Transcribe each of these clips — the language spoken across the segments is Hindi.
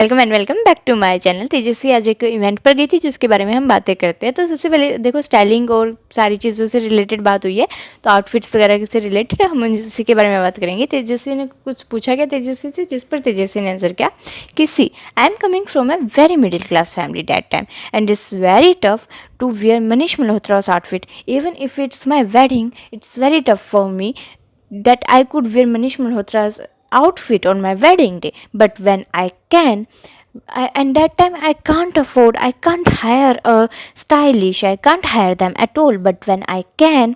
Welcome and welcome back to my channel. Tejasvi आज एक इवेंट पर गई थी जिसके बारे में हम बातें करते हैं। तो सबसे पहले देखो, स्टाइलिंग और सारी चीज़ों से रिलेटेड बात हुई है, तो आउटफिट्स वगैरह से रिलेटेड हम उसी के बारे में बात करेंगे। तेजस्वी ने कुछ पूछा गया तेजस्वी से, जिस पर तेजस्वी ने आंसर किया कि see I am coming from a very middle class family that time and it's very tough to wear Manish Malhotra's outfit. Even if it's my wedding, it's very tough for me that I could wear Manish Malhotra's outfit on my wedding day. But when I can, and that time I can't afford, I can't hire a stylish, I can't hire them at all. But when I can,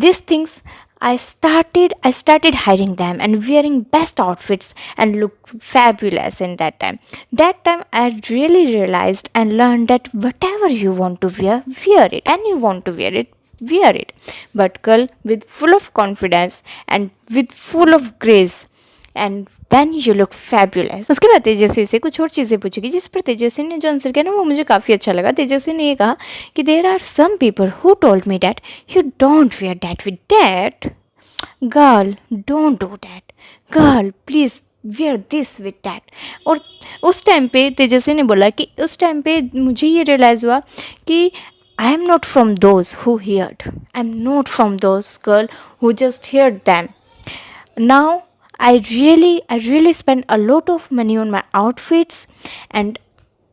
these things I started hiring them and wearing best outfits and look fabulous in that time. That time I really realized and learned that whatever you want to wear it, and you want to wear it, but girl, with full of confidence and with full of grace, and then you look fabulous. उसके बाद तेजस्वी से कुछ और चीज़ें पूछेगी, जिस पर तेजस्वी ने जो आंसर किया ना वो मुझे काफ़ी अच्छा लगा। तेजस्वी ने ये कहा कि there are some people who told me that you don't wear that with that, girl don't do that, girl please wear this with that. और उस टाइम पे तेजस्वी ने बोला कि उस टाइम पे मुझे ये रियलाइज़ हुआ कि I am not from those who heard, I am not from those girl who just heard them. Now I really spent a lot of money on my outfits, and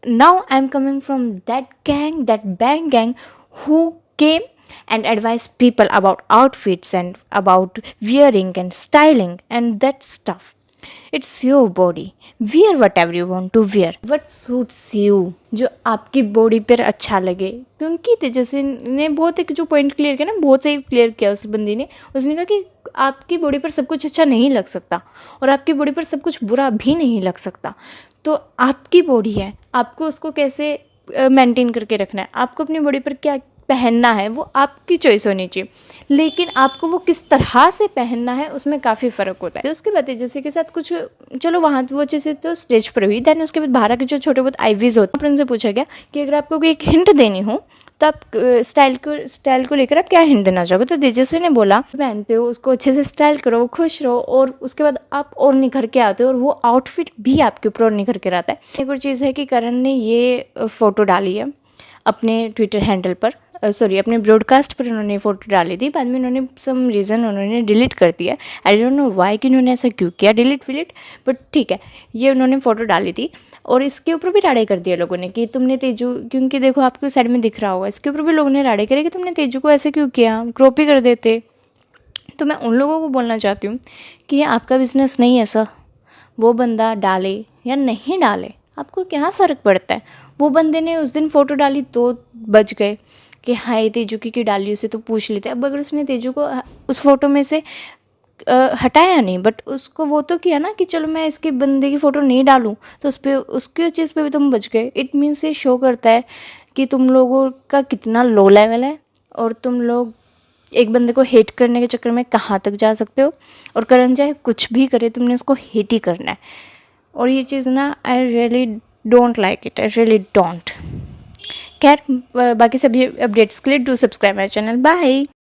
now I'm coming from that gang, that bang gang, who came and advised people about outfits and about wearing and styling and that stuff. It's your body, wear whatever you want to wear, what suits you, जो आपकी बॉडी पर अच्छा लगे। क्योंकि तेजस्वी ने बहुत एक जो पॉइंट क्लियर किया ना, बहुत सही क्लियर किया उस बंदी ने। उसने कहा कि आपकी बॉडी पर सब कुछ अच्छा नहीं लग सकता और आपकी बॉडी पर सब कुछ बुरा भी नहीं लग सकता। तो आपकी बॉडी है, आपको उसको कैसे मेंटेन करके रखना है, आपको अपनी बॉडी पर क्या पहनना है वो आपकी चॉइस होनी चाहिए, लेकिन आपको वो किस तरह से पहनना है उसमें काफ़ी फ़र्क होता है। तो उसके बाद तेजस्वी के साथ कुछ, चलो वहाँ वो चीज़ें तो स्टेज पर हुई, दैन उसके बाद बाहर के जो छोटे बहुत आईवीज़ होते हैं उनसे पूछा गया कि अगर आपको कोई एक हिंट देनी हो तो आप स्टाइल को लेकर आप क्या हिंट देना चाहोगे। तो तेजस्वी ने बोला, पहनते हो उसको अच्छे से स्टाइल करो, खुश रहो, और उसके बाद आप और निखर के आते हो और वो आउटफिट भी आपके ऊपर और निखर के आता है। एक और चीज़ है कि करण ने ये फ़ोटो डाली है अपने ट्विटर हैंडल पर, अपने ब्रॉडकास्ट पर उन्होंने फ़ोटो डाली थी। बाद में उन्होंने सम रीज़न उन्होंने डिलीट कर दिया। आई डोंट नो वाई कि उन्होंने ऐसा क्यों किया डिलीट, बट ठीक है, ये उन्होंने फ़ोटो डाली थी और इसके ऊपर भी राड़े कर दिया लोगों ने कि तुमने तेजू, क्योंकि देखो आपको साइड में दिख रहा होगा, इसके ऊपर भी लोगों ने राड़े करे कि तुमने तेजू को ऐसे क्यों किया, क्रॉप ही कर देते। तो मैं उन लोगों को बोलना चाहती हूँ कि ये आपका बिज़नेस नहीं है ऐसा, वो बंदा डाले या नहीं डाले आपको क्या फ़र्क पड़ता है। वो बंदे ने उस दिन फ़ोटो डाली तो बच गए कि हाँ ये तेजू की डाली, उसे तो पूछ लेते। अब अगर उसने तेजू को उस फ़ोटो में से हटाया नहीं, बट उसको वो तो किया ना कि चलो मैं इसके बंदे की फ़ोटो नहीं डालूँ, तो उस पर उसकी चीज़ पे भी तुम बच गए। इट मीन्स ये शो करता है कि तुम लोगों का कितना लो लेवल है और तुम लोग एक बंदे को हेट करने के चक्कर में कहाँ तक जा सकते हो। और करण चाहे कुछ भी करे, तुमने उसको हेट ही करना है। और ये चीज़ ना I really don't like it, I really don't. खैर, बाकी सभी अपडेट्स के लिए do subscribe my channel. Bye.